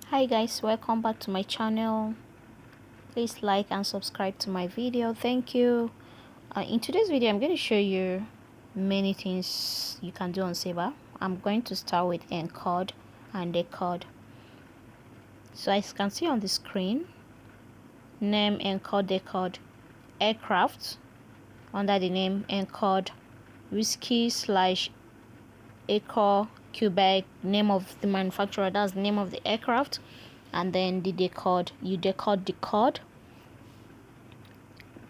Hi guys, welcome back to my channel. Please like and subscribe to my video. Thank you. In today's video I'm going to show you many things you can do on Sabre. I'm going to start with encode and decode. So as you can see on the screen, name encode decode aircraft under the name encode whiskey / echo Quebec, name of the manufacturer, that's the name of the aircraft, and then the decode, you decode the code.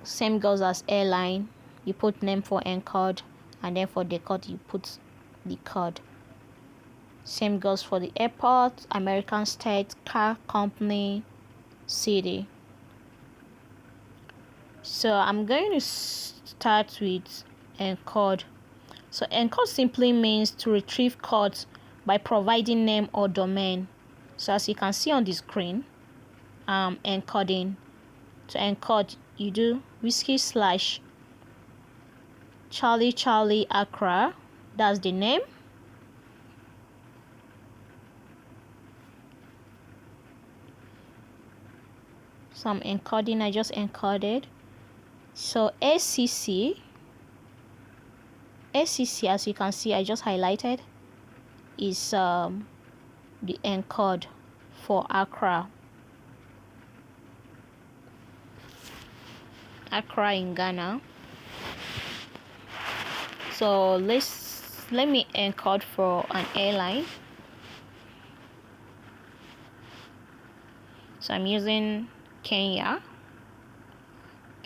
Same goes as airline, you put name for encode, and then for decode you put the code. Same goes for the airport, American state, car company, city. So I'm going to start with encode. So encode simply means to retrieve codes by providing name or domain. So as you can see on the screen, encoding. To encode, you do whiskey / Charlie Accra, that's the name. So I'm encoding, I just encoded. So ACC, as you can see, I just highlighted, is the encode for Accra in Ghana. So let me encode for an airline. So I'm using Kenya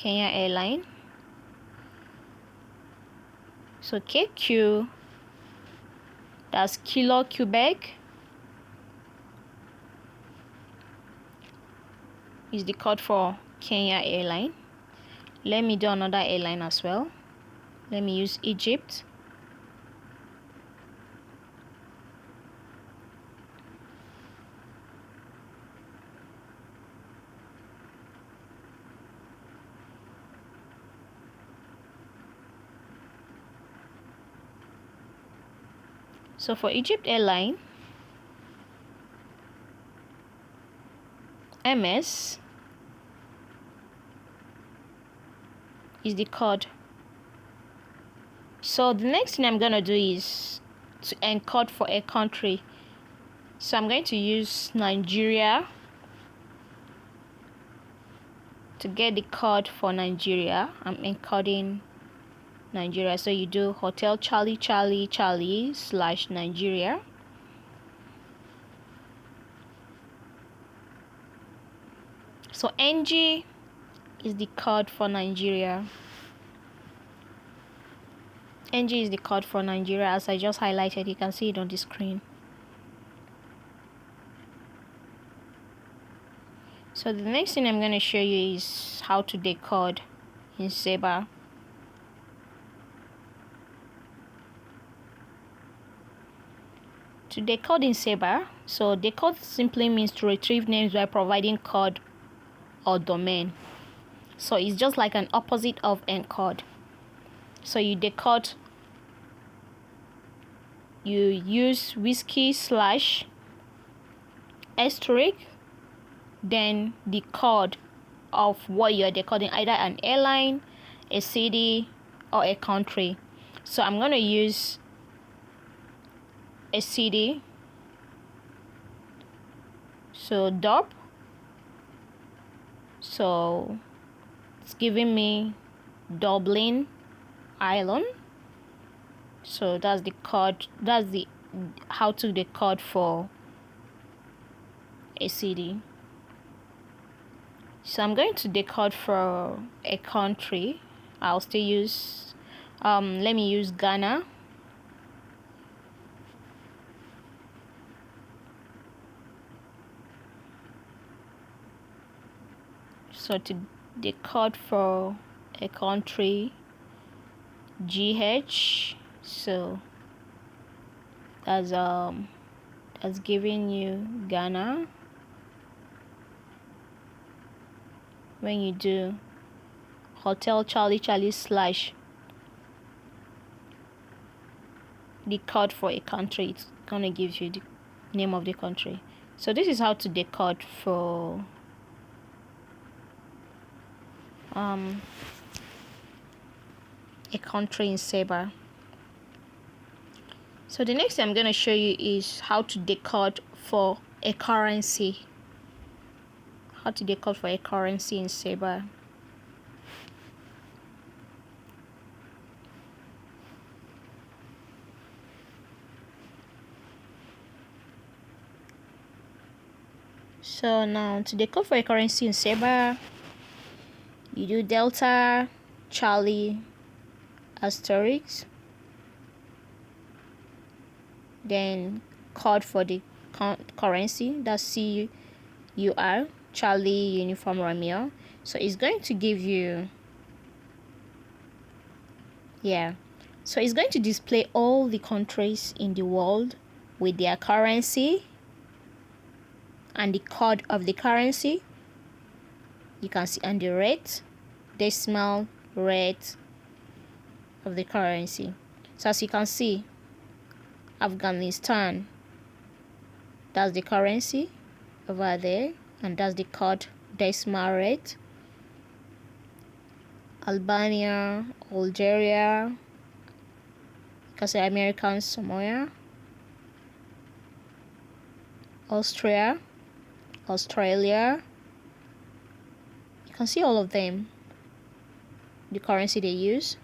Airline. So KQ, that's Kilo Quebec, is the code for Kenya Airline. Let me do another airline as well. Let me use Egypt. So for Egypt Airline, MS is the code. So the next thing I'm going to do is to encode for a country. So I'm going to use Nigeria to get the code for Nigeria. I'm encoding Nigeria. So you do Hotel Charlie / Nigeria. So NG is the code for Nigeria. NG is the code for Nigeria, as I just highlighted. You can see it on the screen. So the next thing I'm going to show you is how to decode in Sabre. To decode in Sabre, so decode simply means to retrieve names by providing code or domain. So it's just like an opposite of encode. So you decode, you use whiskey / asterisk, then the code of what you're decoding, either an airline, a city, or a country. So I'm going to use a city. So DOP. So it's giving me Dublin, Ireland. So that's the code, that's the how to decode for a city. So I'm going to decode for a country. I'll still use let me use Ghana. So to decode for a country, GH, so that's giving you Ghana. When you do Hotel Charlie / the code for a country, it's gonna give you the name of the country. So this is how to decode for a country in Sabre. So the next thing I'm going to show you is how to decode for a currency. How to decode for a currency in Sabre. So now to decode for a currency in Sabre, you do Delta, Charlie, asterisk, then code for the currency, that's CUR, Charlie Uniform Romeo. So it's going to give you, so it's going to display all the countries in the world with their currency and the code of the currency. You can see, and the rate, decimal rate of the currency. So as you can see, Afghanistan, that's the currency over there, and that's the code decimal rate. Albania, Algeria, you can say American Samoa, Austria, Australia. You can see all of them, the currency they use.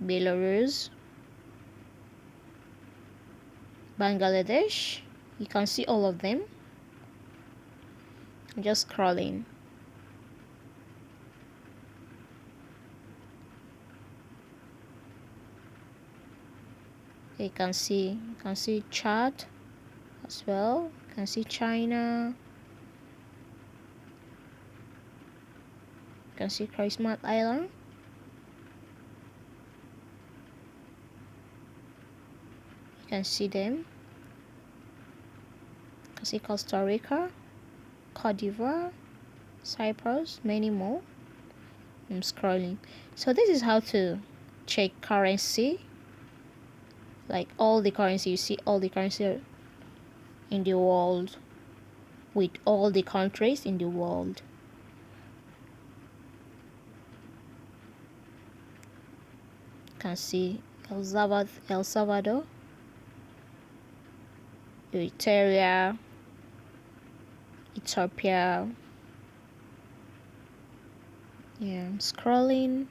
Belarus, Bangladesh, you can see all of them. I'm just scrolling. You can see Chad as well. You can see China. You can see Christmas Island. You can see them. You can see Costa Rica, Cote d'Ivoire, Cyprus, many more. I'm scrolling. So this is how to check currency. Like all the currency, you see all the currency in the world with all the countries in the world. You can see El Salvador, Eritrea, Ethiopia. Yeah, I'm scrolling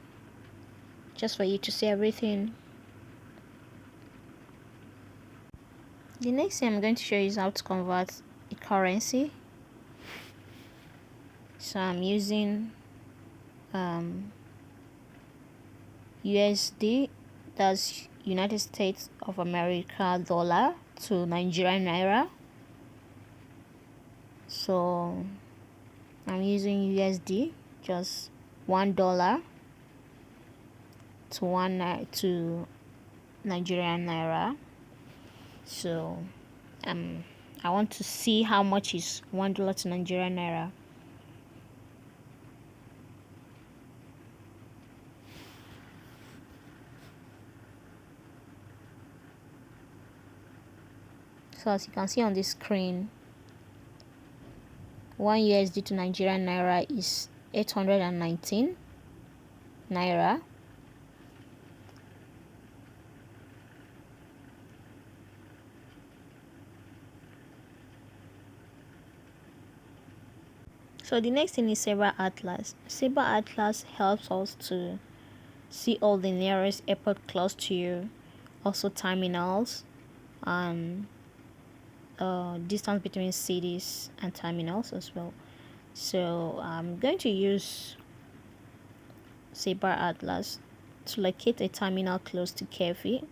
just for you to see everything. The next thing I'm going to show you is how to convert a currency. So I'm using USD, that's United States of America dollar, to Nigerian naira. So I'm using USD, just $1 to Nigerian naira. So I want to see how much is $1 to Nigerian naira. So as you can see on the screen, 1 USD to Nigerian naira is 819 naira. So the next thing is Sabre Atlas. Sabre Atlas helps us to see all the nearest airport close to you, also terminals, and distance between cities and terminals as well. So I'm going to use Sabre Atlas to locate a terminal close to Kefi.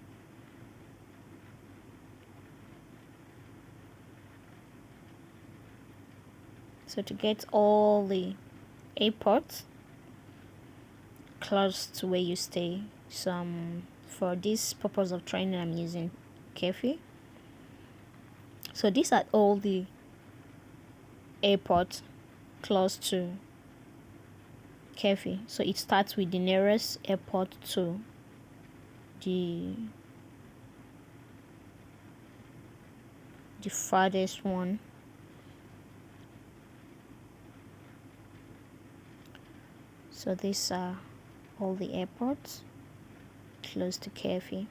So to get all the airports close to where you stay. So for this purpose of training, I'm using Kefi. So these are all the airports close to Kefi. So it starts with the nearest airport to the farthest one. So these are all the airports close to Kefi.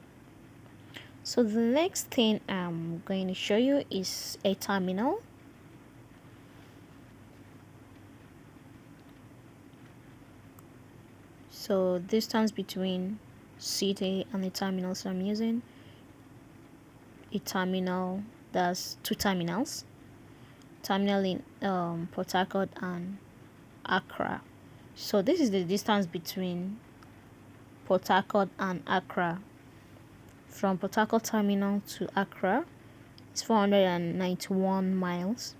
So the next thing I'm going to show you is a terminal. So distance between city and the terminals I'm using. A terminal, that's two terminals. Terminal in Port Harcourt and Accra. So this is the distance between Port Harcourt and Accra. From Port Harcourt terminal to Accra is 491 miles.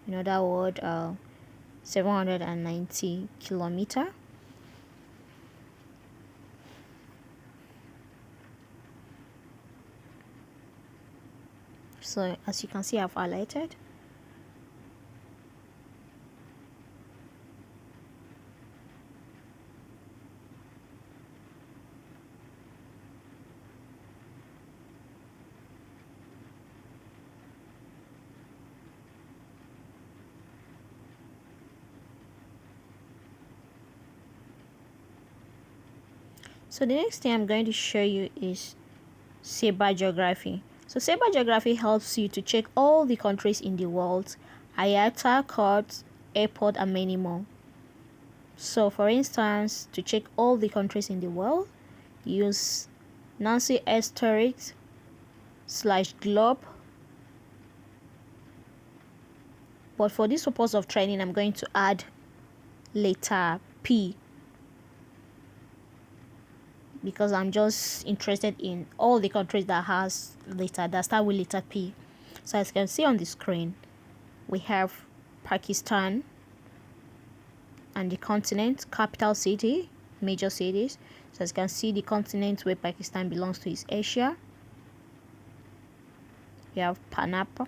In other words, 790 kilometer. So as you can see, I've highlighted. So the next thing I'm going to show you is Sabre Geography. So Sabre Geography helps you to check all the countries in the world, IATA, cards, airport, and many more. So for instance, to check all the countries in the world, use Nancy *globe. But for this purpose of training, I'm going to add letter P, because I'm just interested in all the countries that has letter that start with letter P. So as you can see on the screen, we have Pakistan and the continent, capital city, major cities. So as you can see, the continent where Pakistan belongs to is Asia. We have Panama.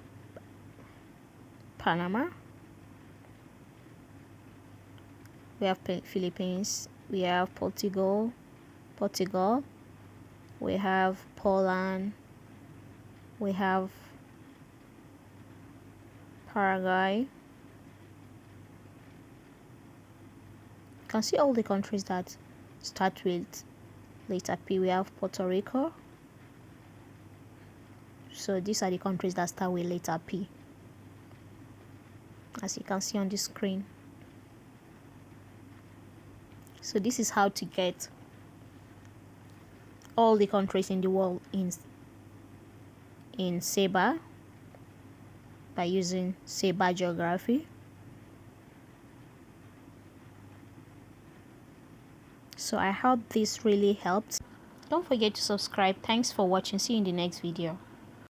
We have Philippines. We have Portugal. We have Poland. We have Paraguay. You can see all the countries that start with letter P. We have Puerto Rico. So these are the countries that start with letter P, as you can see on the screen. So this is how to get all the countries in the world in Sabre by using Sabre Geography. So I hope this really helped. Don't forget to subscribe. Thanks for watching. See you in the next video.